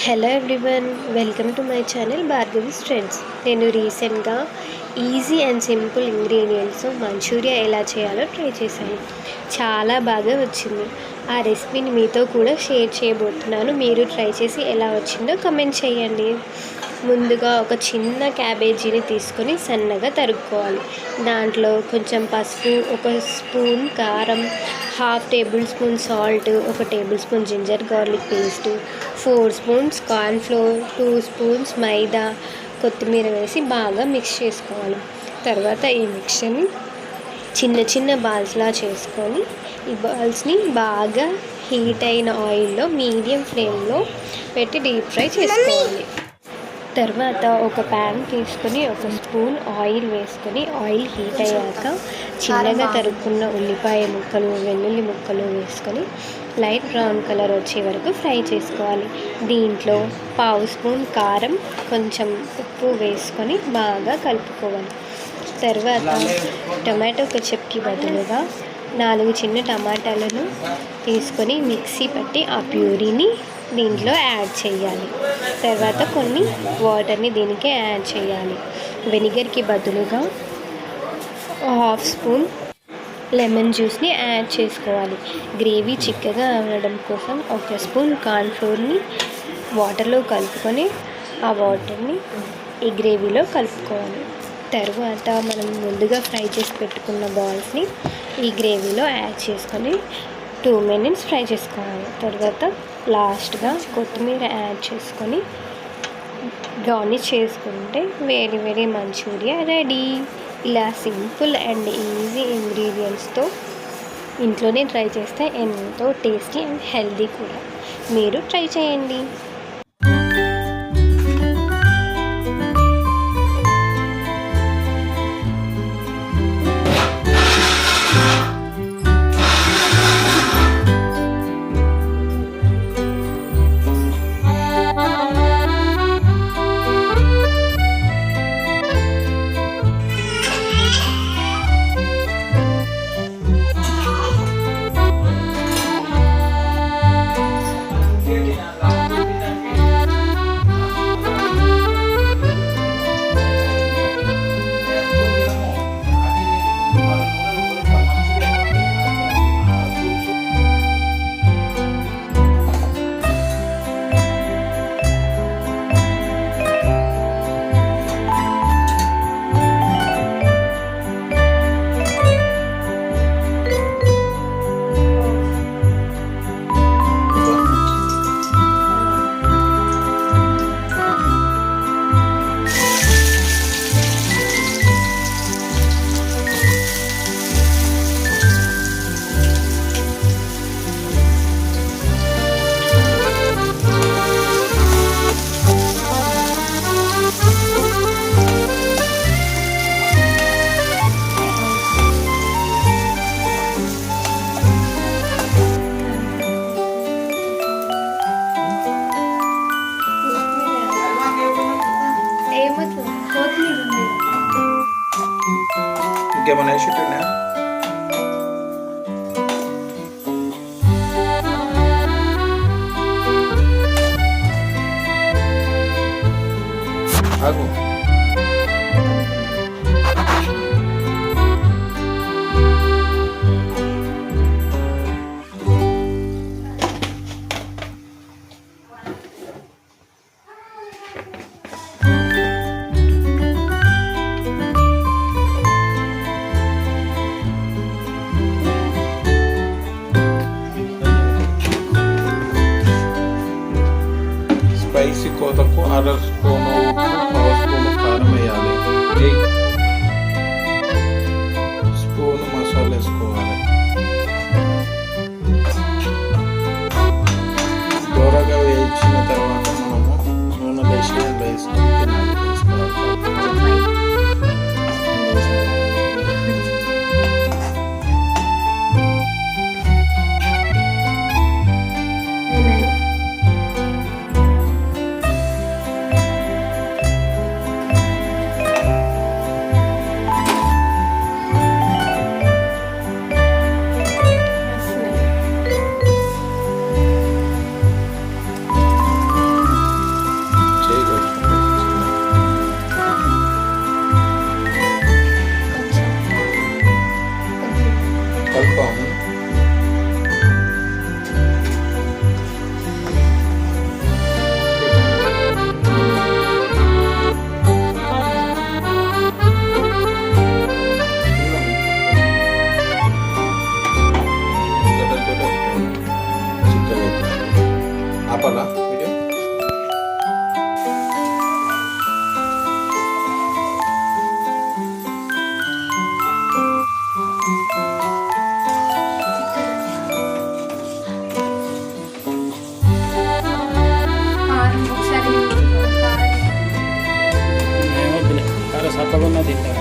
Hello everyone, welcome to my channel Bhargavi's trends. నేను రీసెంట్గా easy and simple ఇంగ్రీడియంట్స్తో Manchuria ఎలా చేయాలో ట్రై చేశాను. చాలా బాగా వచ్చింది. ఆ రెసిపీని మీతో కూడా షేర్ చేయబోతున్నాను. మీరు ట్రై చేసి ఎలా వచ్చిందో కమెంట్ చేయండి. ముందుగా ఒక చిన్న క్యాబేజీని తీసుకొని సన్నగా తరుక్కోవాలి. దాంట్లో కొంచెం పసుపు, ఒక స్పూన్ కారం, హాఫ్ టేబుల్ స్పూన్ సాల్ట్, ఒక table spoon ginger garlic paste, 4 spoons cornflour, 2 spoons maida, కొత్తిమీర వేసి బాగా మిక్స్ చేసుకోవాలి. తర్వాత ఈ మిక్స్చర్ని చిన్న చిన్న బాల్స్లా చేసుకొని ఈ బాల్స్ని బాగా హీట్ అయిన ఆయిల్లో మీడియం ఫ్లేమ్లో పెట్టి డీప్ ఫ్రై చేసుకోవాలి. తర్వాత ఒక ప్యాన్ తీసుకొని ఒక స్పూన్ ఆయిల్ వేసుకొని ఆయిల్ హీట్ అయ్యాక చిన్నగా తరుక్కున్న ఉల్లిపాయ ముక్కలు, వెల్లుల్లి ముక్కలు వేసుకొని లైట్ బ్రౌన్ కలర్ వచ్చే వరకు ఫ్రై చేసుకోవాలి. దీంట్లో 1/2 స్పూన్ కారం, కొంచెం ఉప్పు వేసుకొని బాగా కలుపుకోవాలి. తర్వాత టొమాటో కెచప్కి బదులుగా 4 చిన్న టమాటాలను తీసుకొని మిక్సీ పట్టి ఆ ప్యూరీని దీంట్లో యాడ్ చేయాలి. తర్వాత కొన్ని వాటర్ని దీనికి యాడ్ చేయాలి. వెనిగర్కి బదులుగా 1/2 స్పూన్ లెమన్ జ్యూస్ని యాడ్ చేసుకోవాలి. గ్రేవీ చిక్కగా అవ్వడం కోసం 1 స్పూన్ కార్న్ఫ్లోర్ని వాటర్లో కలుపుకొని ఆ వాటర్ని ఈ గ్రేవీలో కలుపుకోవాలి. తర్వాత మనం ముందుగా ఫ్రై చేసి పెట్టుకున్న బాల్స్ని ఈ గ్రేవీలో యాడ్ చేసుకొని 2 మినిట్స్ ఫ్రై చేసుకోవాలి. తర్వాత లాస్ట్గా కొత్తిమీర యాడ్ చేసుకొని గార్నిష్ చేసుకుంటే వేడి మంచూరియా రెడీ. ఇలా సింపుల్ అండ్ ఈజీ ఇంగ్రీడియంట్స్తో ఇంట్లోనే ట్రై చేస్తే ఎంతో టేస్టీ అండ్ హెల్దీ కూడా. మీరు ట్రై చేయండి. ఇంకేమైనా వేసిట్టున్నా ఆగు. స్పైసీ కోతకు 1/2 స్పూను ఉప్పు, 1/2 స్పూను కారం వేయాలి. 1 స్పూను మసాలా వేసుకోవాలి. దూరగా వేయించిన తర్వాత మనము నూనె వేసుకొని తినాలి. చప్పగా ఉన్న తింటారు.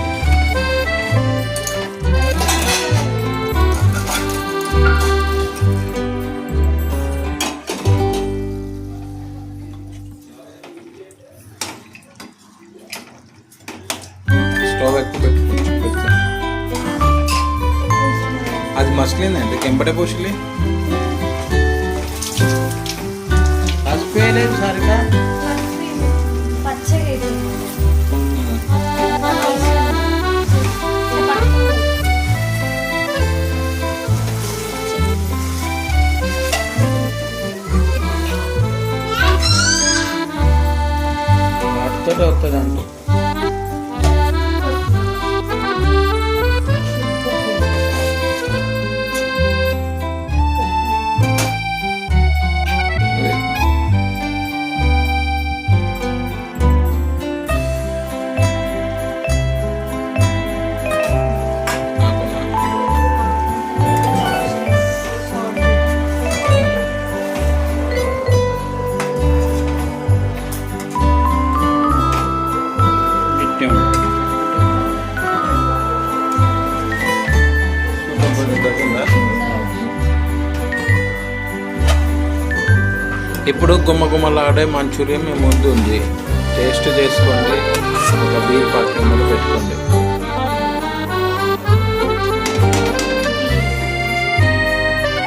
స్టవ్ ఎక్కువ పెట్టుకో. అది మసలిందండి కెంపటే పోషిలి పసిపోయలేదు సరిగా. పచ్చగా వాటితో వస్తుంది అంటూ. ఇప్పుడు గుమ్మగుమ్మలాడే మంచూరియా మీ ముందు ఉంది. టేస్ట్ చేసుకోండి. ఒక బీర్ పాకెట్ పెట్టుకోండి.